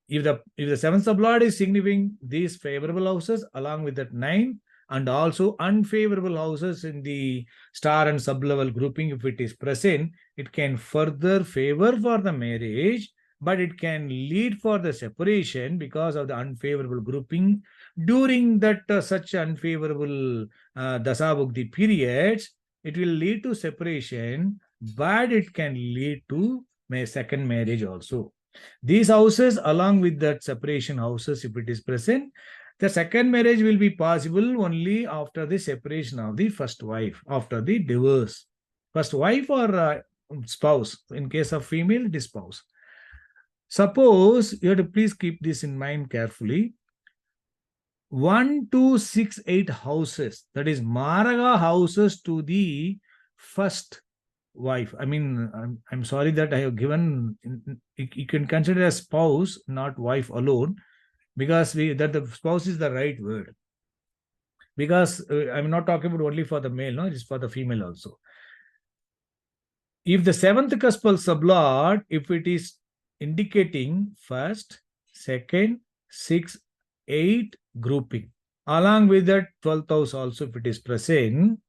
if the seventh sublord is signifying these favorable houses along with that 9 and also unfavorable houses in the star and sublevel grouping, if it is present, it can further favor for the marriage, but it can lead for the separation because of the unfavorable grouping during that such unfavorable dasabhukti periods. It will lead to separation, but it can lead to second marriage also. These houses, along with that separation houses, if it is present, the second marriage will be possible only after the separation of the first wife, after the divorce. First wife or spouse. In case of female, it is spouse. Suppose, you have to please keep this in mind carefully. 1, 2, 6, 8 houses, that is Maraga houses to the first wife. I mean, I'm sorry that I have given, you can consider a spouse, not wife alone, because that the spouse is the right word. Because I'm not talking about only for the male, no, it's for the female also. If the seventh cuspal sublord, if it is indicating first, second, 6, 8 grouping, along with that 12th house also if it is present,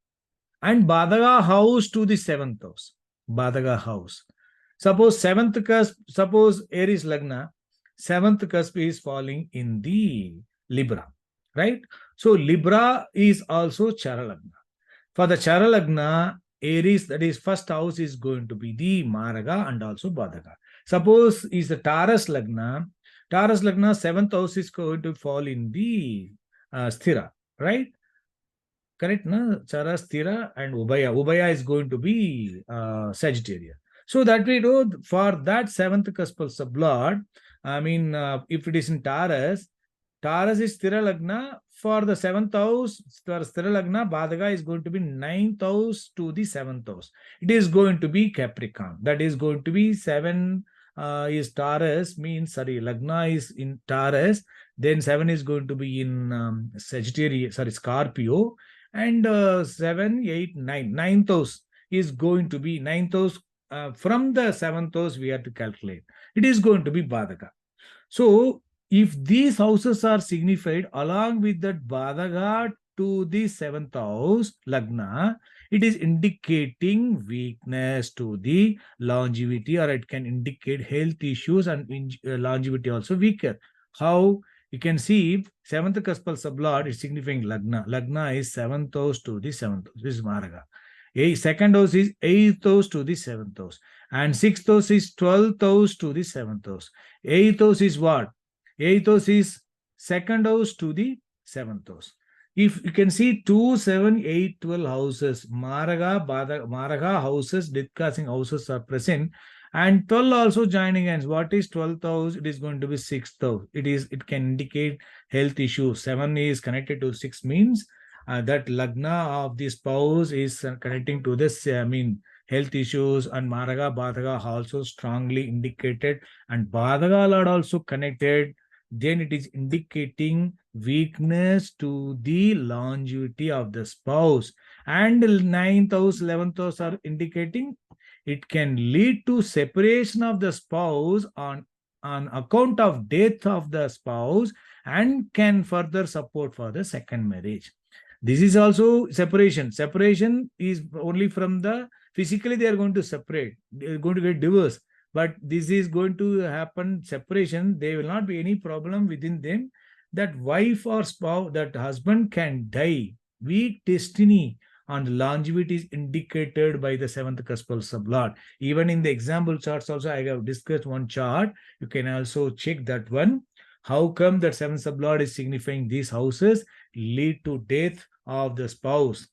and Badaga house to the seventh house. Badaga house. Suppose seventh cusp, suppose Aries Lagna, seventh cusp is falling in the Libra, right? So Libra is also Chara Lagna. For the Chara Lagna, Aries, that is first house, is going to be the Maraga and also Badaga. Suppose is the Taurus Lagna, seventh house is going to fall in the Sthira, right? Correct, na? Chara, Sthira, and Ubaya. Ubaya is going to be Sagittarius. So that we know for that seventh cuspal sublord, I mean, if it is in Taurus, Taurus is Sthira Lagna. For the seventh house, for Sthira Lagna, Badaga is going to be ninth house to the seventh house. It is going to be Capricorn. That is going to be 7 is Taurus, means, sorry, Lagna is in Taurus. Then 7 is going to be in Sagittarius, sorry, Scorpio. And 7, 8, 9. Ninth house is going to be ninth house. From the seventh house, we have to calculate. It is going to be Badaga. So, if these houses are signified along with that Badaga to the seventh house, Lagna, it is indicating weakness to the longevity, or it can indicate health issues and longevity also weaker. How? You can see seventh cuspal sublord is signifying Lagna. Lagna is seventh house to the seventh house. This is Maraga. Second house is eighth house to the seventh house. And sixth house is 12th house to the seventh house. Eighth house is what? Eighth house is second house to the seventh house. If you can see 2, 7, 8, 12 houses, Maraga houses, discussing houses are present, and 12 also joining hands. What is 12th house? It is going to be 6th house. It can indicate health issues. 7 is connected to 6, means that Lagna of the spouse is connecting to this, health issues, and Maraga, Badaga also strongly indicated, and Badaga Lord also connected. Then it is indicating weakness to the longevity of the spouse. And 9th house, 11th house are indicating it can lead to separation of the spouse on account of death of the spouse, and can further support for the second marriage. This is also separation. Separation is only from the physically they are going to separate. They are going to get divorced. But this is going to happen separation. There will not be any problem within them. that wife or spouse, that husband can die. Weak destiny and longevity is indicated by the seventh cuspal sublord. Even in the example charts also, I have discussed one chart. You can also check that one. How come that seventh sublord is signifying these houses lead to death of the spouse?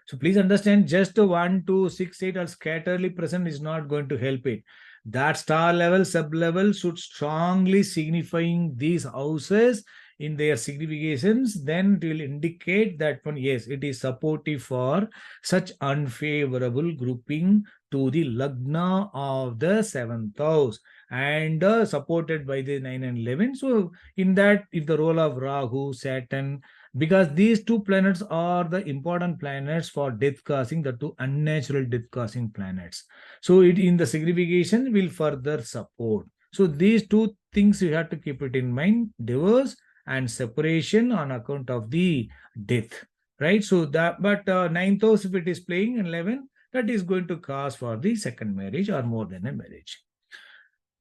So please understand, just a 1, 2, 6, 8 or scatterly present is not going to help it. That star level, sub level should strongly signifying these houses in their significations. Then it will indicate that one, yes, it is supportive for such unfavorable grouping to the lagna of the seventh house, and supported by the 9 and 11. So in that, if the role of Rahu, Saturn, because these two planets are the important planets for death causing, the two unnatural death causing planets. So it in the signification will further support. So these two things you have to keep it in mind: divorce and separation on account of the death, right? So that, but ninth house, if it is playing in 11, that is going to cause for the second marriage or more than a marriage.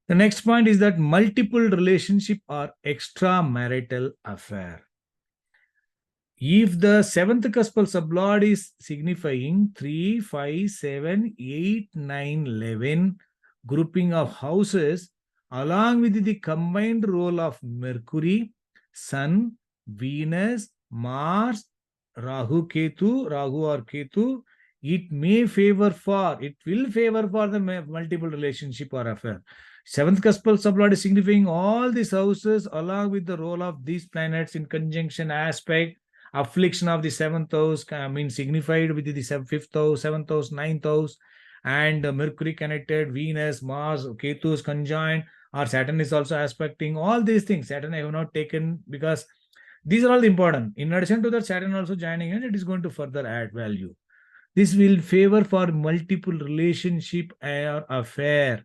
The next point is that multiple relationship or extramarital affair. If the seventh cuspal sublord is signifying 3, 5, 7, 8, 9, 11 grouping of houses, along with the combined role of Mercury, Sun, Venus, Mars, Rahu, Ketu, Rahu or Ketu, it will favor for the multiple relationship or affair. Seventh cuspal sublord is signifying all these houses along with the role of these planets in conjunction aspect. Affliction of the seventh house means signified with the fifth house, seventh house, ninth house, and Mercury connected, Venus, Mars, Ketu is conjoined, or Saturn is also aspecting. All these things, Saturn I have not taken because these are all important. In addition to that, Saturn also joining in, it is going to further add value. This will favor for multiple relationship or affair.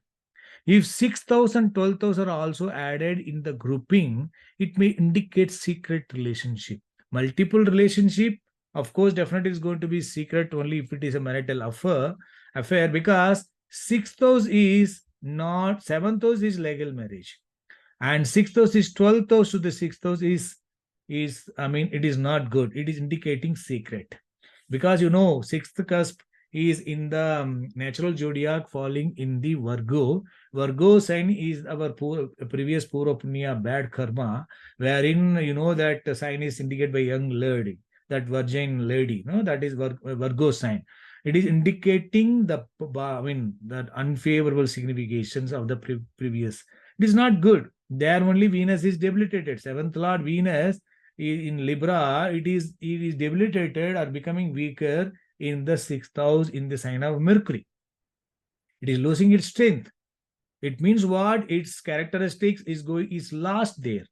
If 6,000, 12,000 are also added in the grouping, it may indicate secret relationship. Multiple relationship, of course, definitely is going to be secret only if it is a marital affair, because 6th house is not, 7th house is legal marriage, and 6th house is 12th house to the 6th house is it is not good. It is indicating secret, because 6th cusp is in the natural zodiac falling in the Virgo. Virgo sign is our previous Purva Punya bad karma, wherein that sign is indicated by young lady, that virgin lady, that is Virgo sign. It is indicating that unfavorable significations of the previous. It is not good. There only Venus is debilitated. Seventh Lord Venus in Libra, it is debilitated or becoming weaker in the 6th house in the sign of Mercury. It is losing its strength. It means what? Its characteristics is lost there.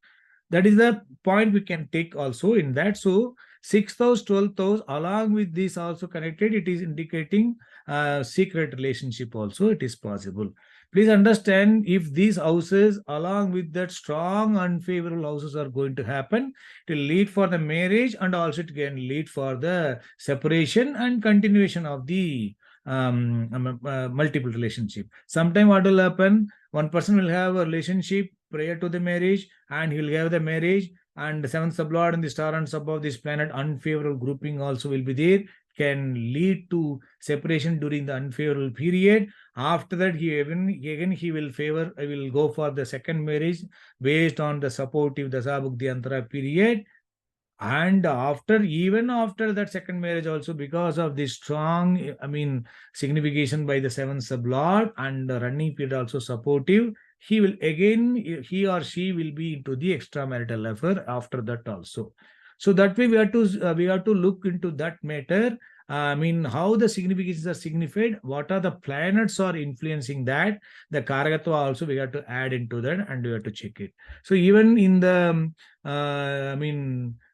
That is the point we can take also in that. So 6th house, 12th house, along with this also connected, it is indicating secret relationship also. It is possible. Please understand, if these houses along with that strong unfavorable houses are going to happen, it will lead for the marriage, and also it can lead for the separation and continuation of the multiple relationship. Sometime what will happen, one person will have a relationship prior to the marriage, and he will have the marriage, and the seventh sublord and the star and sub of this planet unfavorable grouping also will be there, can lead to separation during the unfavorable period. After that, he will go for the second marriage based on the supportive Dasa Bhuktī Antara period. And even after that second marriage also, because of the strong signification by the seventh sublord and the running period also supportive, he or she will be into the extramarital affair after that also. So that way we have to look into that matter. How the significations are signified, what are the planets are influencing that, the karakatva also we have to add into that, and we have to check it. So even in the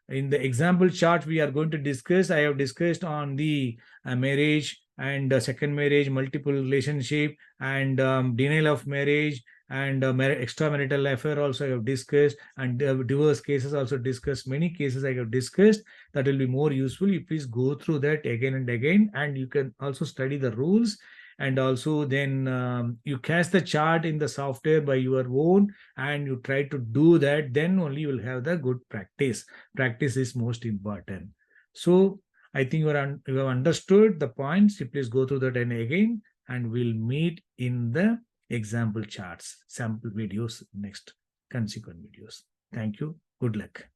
in the example chart we are going to discuss, I have discussed on the marriage and second marriage, multiple relationship, and denial of marriage, and extramarital affair also I have discussed, and divorce cases also discussed. Many cases I have discussed. That will be more useful. You please go through that again and again, and you can also study the rules and also then you cast the chart in the software by your own, and you try to do that, then only you will have the good practice. Practice is most important. So I think you have understood the points. You please go through that and again, and we'll meet in the example charts, sample videos, next consequent videos. Thank you. Good luck.